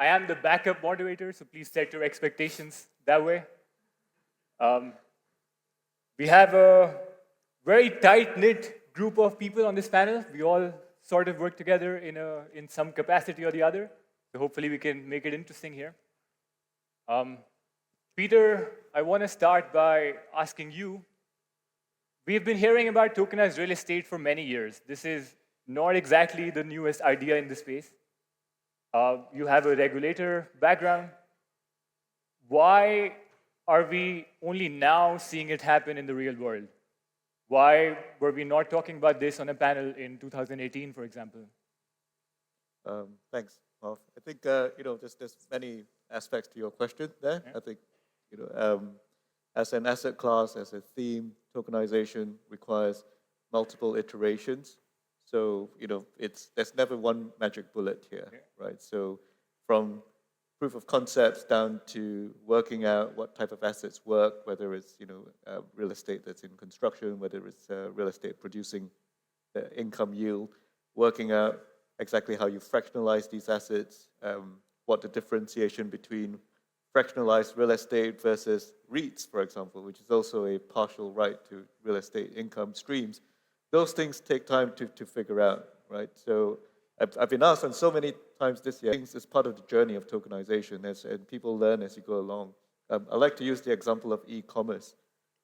I am the backup moderator, so please set your expectations that way. We have a very tight-knit group of people on this panel. We all sort of work together in some capacity or the other. So hopefully we can make it interesting here. Peter, I want to start by asking you, we've been hearing about tokenized real estate for many years. This is not exactly the newest idea in the space. You have a regulator background. Why are we only now seeing it happen in the real world? Why were we not talking about this on a panel in 2018, for example? Thanks, Parv. I think there's many aspects to your question there. Yeah. I think as an asset class, as a theme, tokenization requires multiple iterations. So there's never one magic bullet here, yeah. Right? So from proof of concepts down to working out what type of assets work, whether it's real estate that's in construction, whether it's real estate producing the income yield, working out exactly how you fractionalize these assets, what the differentiation between fractionalized real estate versus REITs, for example, which is also a partial right to real estate income streams. Those things take time to figure out, right? So I've been asked on so many times this year, things is part of the journey of tokenization, and people learn as you go along. I like to use the example of e-commerce.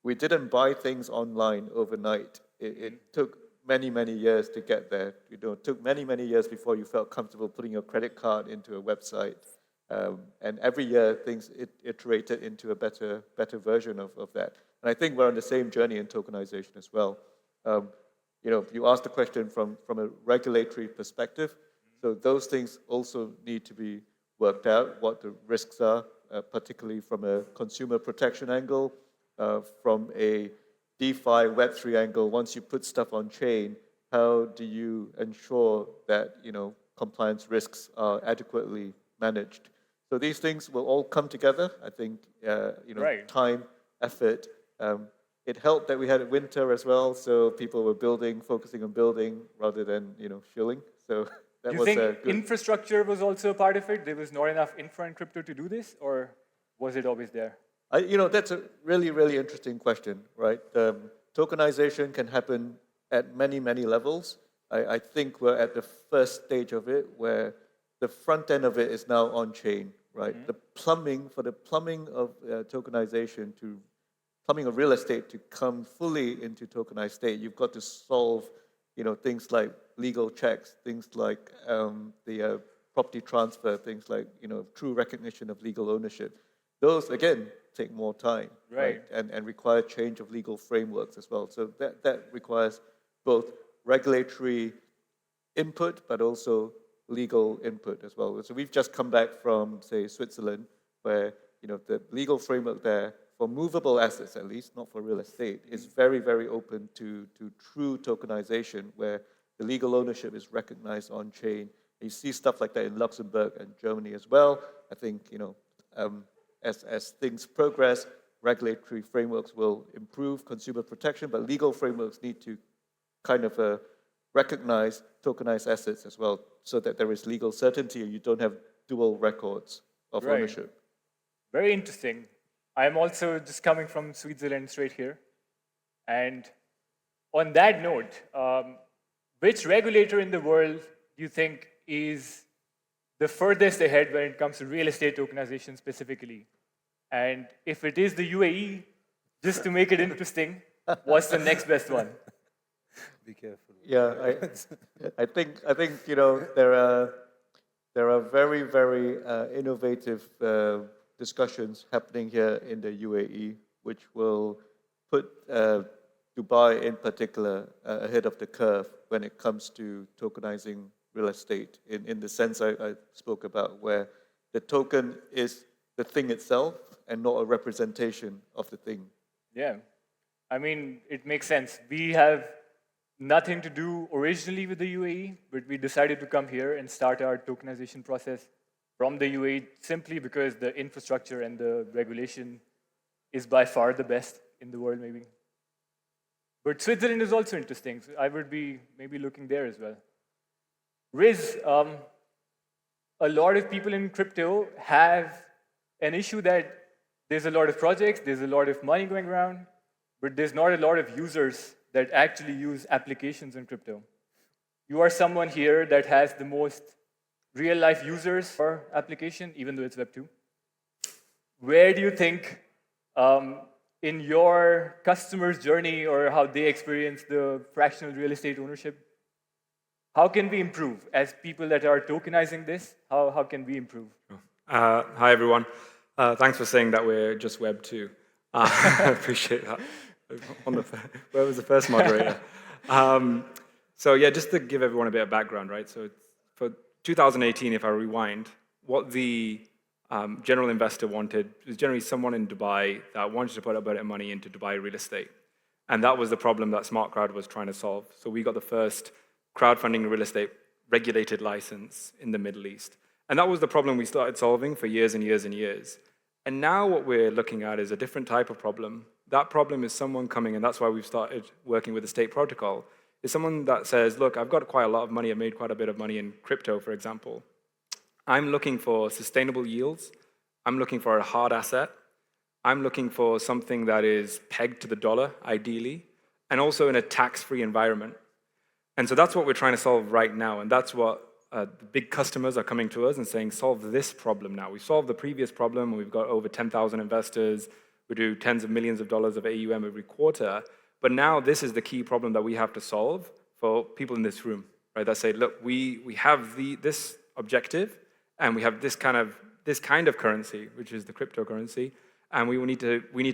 We didn't buy things online overnight. It took many, many years to get there. It took many, many years before you felt comfortable putting your credit card into a website. And every year, things iterated into a better version of that. And I think we're on the same journey in tokenization as well. You asked the question from a regulatory perspective. So those things also need to be worked out, what the risks are, particularly from a consumer protection angle, from a DeFi Web3 angle. Once you put stuff on chain, how do you ensure that compliance risks are adequately managed? So these things will all come together. I think right. Time, effort. It helped that we had a winter as well, so people were focusing on building rather than shilling. So that was good. Infrastructure was also a part of it? There was not enough infra and crypto to do this, or was it always there? That's a really, really interesting question, right? Tokenization can happen at many, many levels. I think we're at the first stage of it, where the front end of it is now on chain, right? Mm-hmm. The plumbing of tokenization plumbing of real estate to come fully into tokenized state, you've got to solve, things like legal checks, things like the property transfer, things like, true recognition of legal ownership. Those, again, take more time, right? And require change of legal frameworks as well. So that requires both regulatory input, but also legal input as well. So we've just come back from, say, Switzerland, where, the legal framework there, for movable assets at least, not for real estate, is very, very open to true tokenization, where the legal ownership is recognized on chain. And you see stuff like that in Luxembourg and Germany as well. I think, as things progress, regulatory frameworks will improve consumer protection, but legal frameworks need to kind of recognize tokenized assets as well, so that there is legal certainty and you don't have dual records of ownership. Very interesting. I'm also just coming from Switzerland straight here. And on that note, which regulator in the world do you think is the furthest ahead when it comes to real estate tokenization specifically? And if it is the UAE, just to make it interesting, what's the next best one? Be careful. Yeah, I think there are very, very innovative discussions happening here in the UAE, which will put Dubai in particular ahead of the curve when it comes to tokenizing real estate, in the sense I spoke about, where the token is the thing itself and not a representation of the thing. Yeah, I mean, it makes sense. We have nothing to do originally with the UAE, but we decided to come here and start our tokenization process from the UAE simply because the infrastructure and the regulation is by far the best in the world, maybe. But Switzerland is also interesting, so I would be maybe looking there as well. Riz, a lot of people in crypto have an issue that there's a lot of projects, there's a lot of money going around, but there's not a lot of users that actually use applications in crypto. You are someone here that has the most real-life users for application, even though it's Web 2. Where do you think, in your customer's journey or how they experience the fractional real estate ownership, how can we improve as people that are tokenizing this? How can we improve? Hi, everyone. Thanks for saying that we're just Web 2. I appreciate that. Where was the first moderator? So yeah, just to give everyone a bit of background, right? So for 2018, if I rewind, what the general investor wanted was generally someone in Dubai that wanted to put a bit of money into Dubai real estate. And that was the problem that Smart Crowd was trying to solve. So we got the first crowdfunding real estate regulated license in the Middle East. And that was the problem we started solving for years and years and years. And now what we're looking at is a different type of problem. That problem is someone coming, and that's why we've started working with the state protocol, is someone that says, look, I've got quite a lot of money, I've made quite a bit of money in crypto, for example. I'm looking for sustainable yields. I'm looking for a hard asset. I'm looking for something that is pegged to the dollar, ideally, and also in a tax-free environment. And so that's what we're trying to solve right now, and that's what the big customers are coming to us and saying, solve this problem now. We solved the previous problem, and we've got over 10,000 investors. We do tens of millions of dollars of AUM every quarter. But now this is the key problem that we have to solve for people in this room, right? That say, look, we have this objective, and we have this kind of currency, which is the cryptocurrency, and we need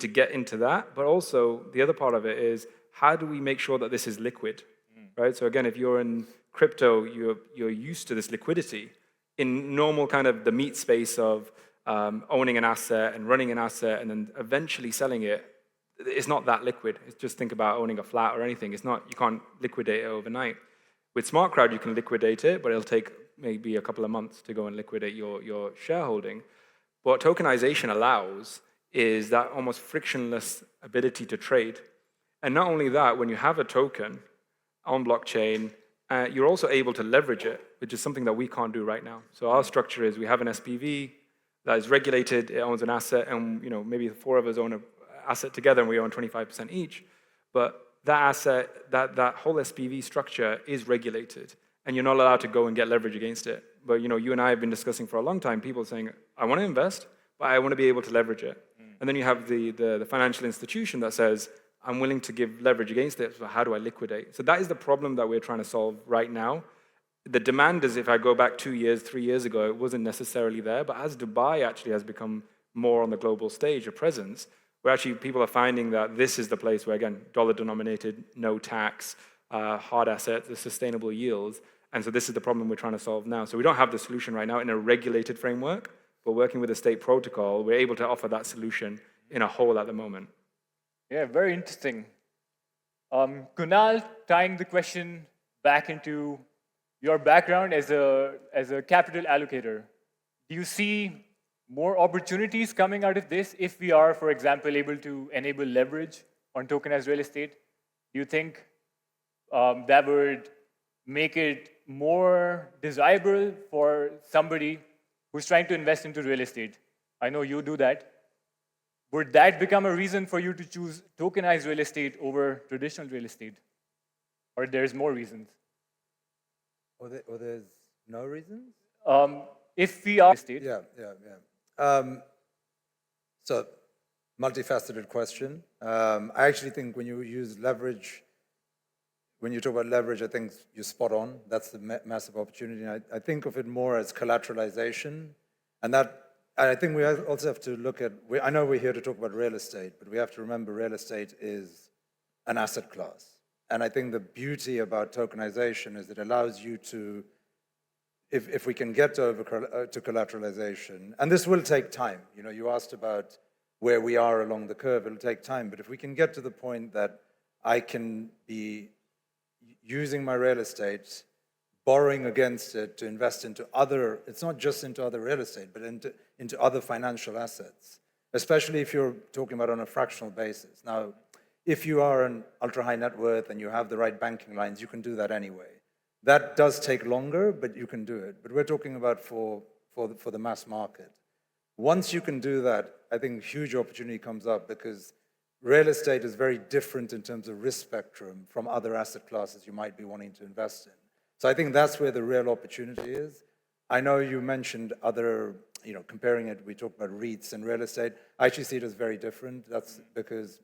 to get into that. But also the other part of it is, how do we make sure that this is liquid, right? So again, if you're in crypto, you're used to this liquidity. In normal kind of the meat space of owning an asset and running an asset and then eventually selling it, it's not that liquid. It's just think about owning a flat or anything. It's not, you can't liquidate it overnight. With Smart Crowd, you can liquidate it, but it'll take maybe a couple of months to go and liquidate your shareholding. What tokenization allows is that almost frictionless ability to trade. And not only that, when you have a token on blockchain, you're also able to leverage it, which is something that we can't do right now. So our structure is we have an SPV that is regulated, it owns an asset, and maybe the four of us own an asset together and we own 25% each. But that asset, that whole SPV structure is regulated, and you're not allowed to go and get leverage against it. But you and I have been discussing for a long time, people saying, I want to invest, but I want to be able to leverage it. And then you have the financial institution that says, I'm willing to give leverage against it, so how do I liquidate? So that is the problem that we're trying to solve right now. The demand is, if I go back 2 years, 3 years ago, it wasn't necessarily there, but as Dubai actually has become more on the global stage, a presence, where actually people are finding that this is the place where, again, dollar-denominated, no tax, hard assets, the sustainable yields, and so this is the problem we're trying to solve now. So we don't have the solution right now in a regulated framework, but working with the state protocol, we're able to offer that solution in a whole at the moment. Yeah, very interesting. Kunal, tying the question back into your background as a capital allocator, do you see more opportunities coming out of this if we are, for example, able to enable leverage on tokenized real estate? Do you think that would make it more desirable for somebody who's trying to invest into real estate? I know you do that. Would that become a reason for you to choose tokenized real estate over traditional real estate? Or there's more reasons? Or there's no reasons? If we are estate. Yeah. So, multifaceted question. I actually think when you use leverage, when you talk about leverage, I think you're spot on. That's the massive opportunity. I think of it more as collateralization. And I think we also have to look at, I know we're here to talk about real estate, but we have to remember real estate is an asset class. And I think the beauty about tokenization is it allows you to, if we can get to collateralization, and this will take time. You asked about where we are along the curve, it'll take time, but if we can get to the point that I can be using my real estate, borrowing against it to invest into other, it's not just into other real estate, but into other financial assets, especially if you're talking about on a fractional basis. Now, if you are an ultra-high net worth and you have the right banking lines, you can do that anyway. That does take longer, but you can do it. But we're talking about for for the mass market. Once you can do that, I think huge opportunity comes up because real estate is very different in terms of risk spectrum from other asset classes you might be wanting to invest in. So I think that's where the real opportunity is. I know you mentioned other, comparing it, we talked about REITs and real estate. I actually see it as very different. That's because,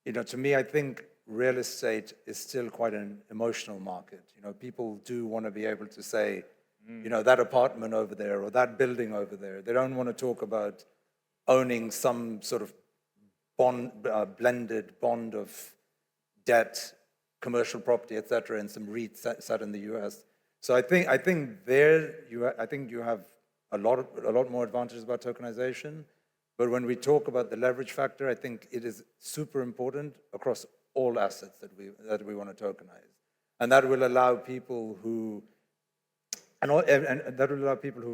to me, I think real estate is still quite an emotional market. People do want to be able to say, that apartment over there or that building over there. They don't want to talk about owning some sort of blended bond of debt, commercial property, et cetera, and some REITs set in the US. So I think you have a lot more advantages about tokenization. But when we talk about the leverage factor, I think it is super important across all assets that we want to tokenize, and that will allow people who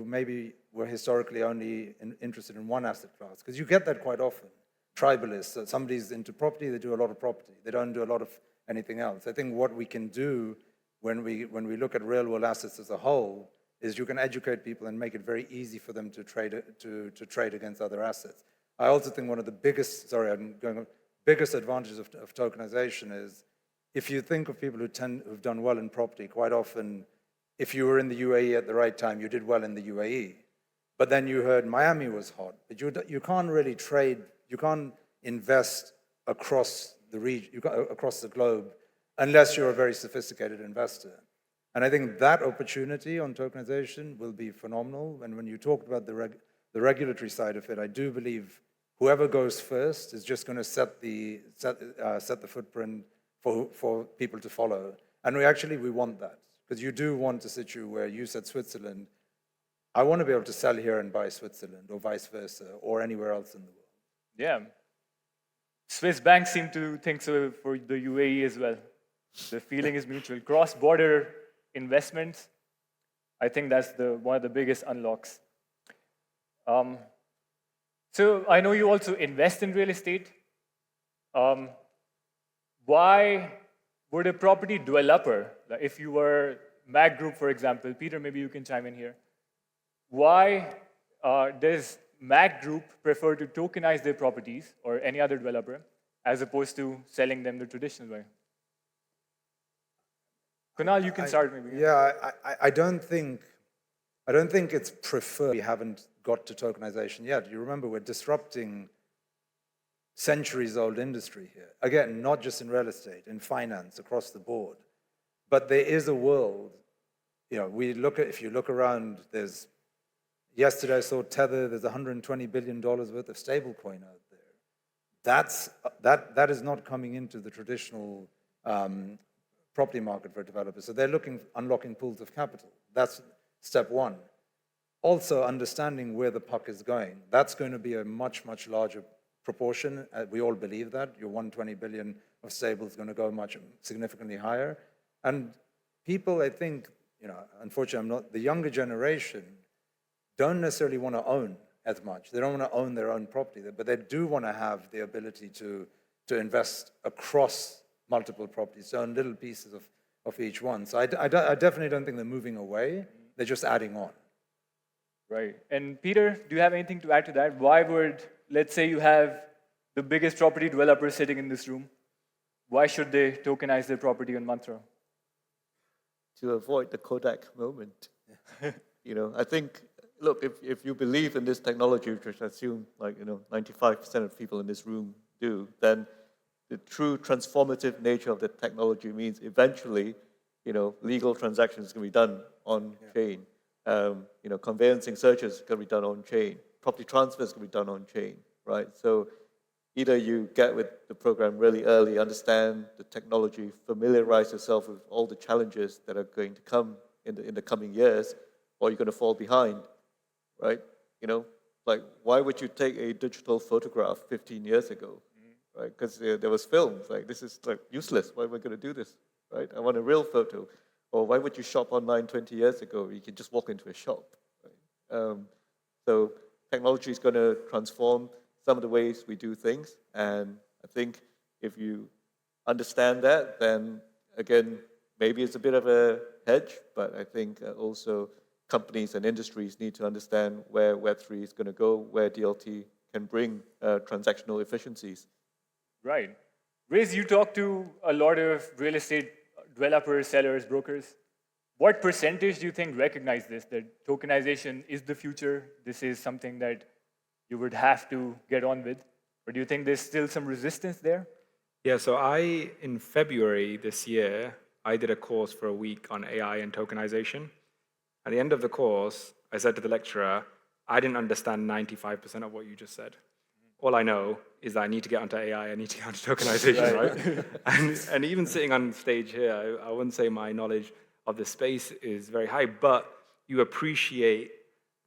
maybe were historically only interested in one asset class, because you get that quite often. Tribalists, so somebody's into property, they do a lot of property. They don't do a lot of anything else. I think what we can do when we look at real world assets as a whole is you can educate people and make it very easy for them to trade against other assets. I also think one of the biggest advantages of tokenization is if you think of people who've done well in property, quite often, if you were in the UAE at the right time, you did well in the UAE. But then you heard Miami was hot. But you can't really trade, you can't invest across the region, across the globe, unless you're a very sophisticated investor. And I think that opportunity on tokenization will be phenomenal. And when you talked about the regulatory side of it, I do believe whoever goes first is just going to set the footprint for people to follow. And we want that, because you do want a situation where you said Switzerland, I want to be able to sell here and buy Switzerland, or vice versa, or anywhere else in the world. Yeah. Swiss banks seem to think so for the UAE as well. The feeling is mutual. Cross-border investments, I think that's one of the biggest unlocks. So I know you also invest in real estate. Why would a property developer, like if you were Mac Group, for example, Peter, maybe you can chime in here. Why does Mac Group prefer to tokenize their properties, or any other developer, as opposed to selling them the traditional way? Kunal, you can start maybe. Yeah, I don't think it's preferred. We haven't got to tokenization yet. You remember, we're disrupting centuries-old industry here. Again, not just in real estate, in finance, across the board. But there is a world, if you look around, yesterday I saw Tether, there's $120 billion worth of stablecoin out there. That is not coming into the traditional property market for developers. So they're unlocking pools of capital. That's step one. Also, understanding where the puck is going. That's going to be a much, much larger proportion. We all believe that. Your 120 billion of stable is going to go significantly higher. And people, I think, unfortunately, the younger generation don't necessarily want to own as much. They don't want to own their own property, but they do want to have the ability to invest across multiple properties, so in little pieces of each one. So I definitely don't think they're moving away. They're just adding on. Right. And Peter, do you have anything to add to that? Why would, let's say you have the biggest property developer sitting in this room, why should they tokenize their property on Mantra? To avoid the Kodak moment. I think, look, if you believe in this technology, which I assume 95% of people in this room do, then the true transformative nature of the technology means eventually, legal transactions can be done on chain. Conveyancing searches can be done on chain. Property transfers can be done on chain, right? So either you get with the program really early, understand the technology, familiarize yourself with all the challenges that are going to come in the coming years, or you're going to fall behind, right? Why would you take a digital photograph 15 years ago? Right? Because there was films, this is useless. Why am I going to do this, right? I want a real photo. Or why would you shop online 20 years ago? You can just walk into a shop, right? So technology is going to transform some of the ways we do things. And I think if you understand that, then again, maybe it's a bit of a hedge, but I think also companies and industries need to understand where Web3 is going to go, where DLT can bring transactional efficiencies. Right. Riz, you talk to a lot of real estate developers, sellers, brokers. What percentage do you think recognize this, that tokenization is the future? This is something that you would have to get on with? Or do you think there's still some resistance there? Yeah, so in February this year, I did a course for a week on AI and tokenization. At the end of the course, I said to the lecturer, I didn't understand 95% of what you just said. All I know is that I need to get onto AI, I need to get onto tokenization, right? and even sitting on stage here, I wouldn't say my knowledge of the space is very high, but you appreciate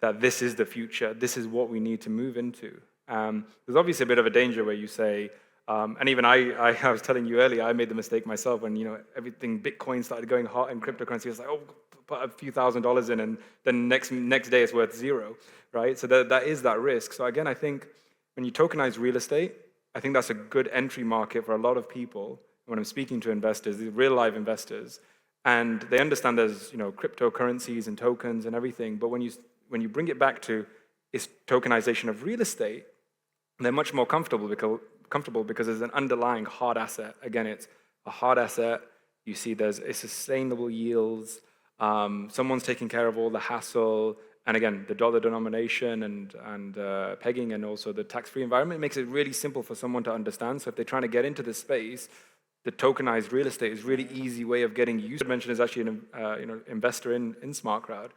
that this is the future, this is what we need to move into. There's obviously a bit of a danger where you say, and even I was telling you earlier, I made the mistake myself when everything Bitcoin started going hot and cryptocurrency was like, oh, put a few $1,000s in, and then next day it's worth zero, right? So that is that risk. So again, I think when you tokenize real estate, I think that's a good entry market for a lot of people. When I'm speaking to investors, these real live investors, and they understand there's cryptocurrencies and tokens and everything, but when you bring it back to its tokenization of real estate, they're much more comfortable because there's an underlying hard asset. Again, it's a hard asset. You see there's a sustainable yields. Someone's taking care of all the hassle. And again, the dollar denomination and pegging, and also the tax-free environment makes it really simple for someone to understand. So if they're trying to get into this space, the tokenized real estate is a really easy way of getting used. I mentioned is actually an investor in SmartCrowd.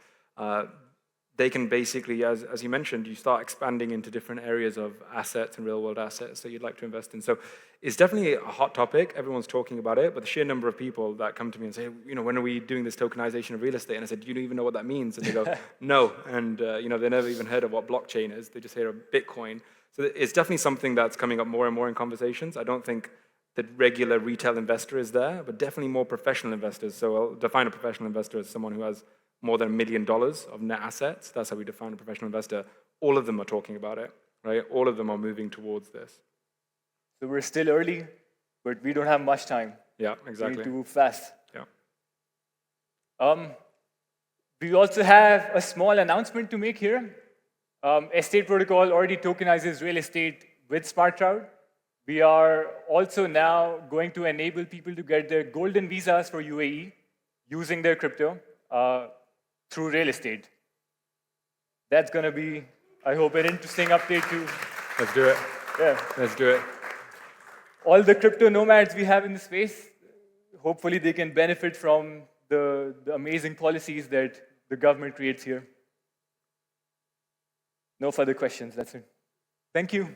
They can basically, as you mentioned, you start expanding into different areas of assets and real-world assets that you'd like to invest in. So it's definitely a hot topic. Everyone's talking about it, but the sheer number of people that come to me and say, when are we doing this tokenization of real estate? And I said, do you even know what that means? And they go, no. And they never even heard of what blockchain is. They just hear of Bitcoin. So it's definitely something that's coming up more and more in conversations. I don't think the regular retail investor is there, but definitely more professional investors. So I'll define a professional investor as someone who has more than $1 million of net assets. That's how we define a professional investor. All of them are talking about it, right? All of them are moving towards this. So we're still early, but we don't have much time. Yeah, exactly. We need to move fast. Yeah. We also have a small announcement to make here. Estate Protocol already tokenizes real estate with SmartCrowd. We are also now going to enable people to get their golden visas for UAE using their crypto through real estate. That's going to be, I hope, an interesting update too. Let's do it. Yeah. Let's do it. All the crypto nomads we have in the space, hopefully they can benefit from the amazing policies that the government creates here. No further questions, that's it. Thank you.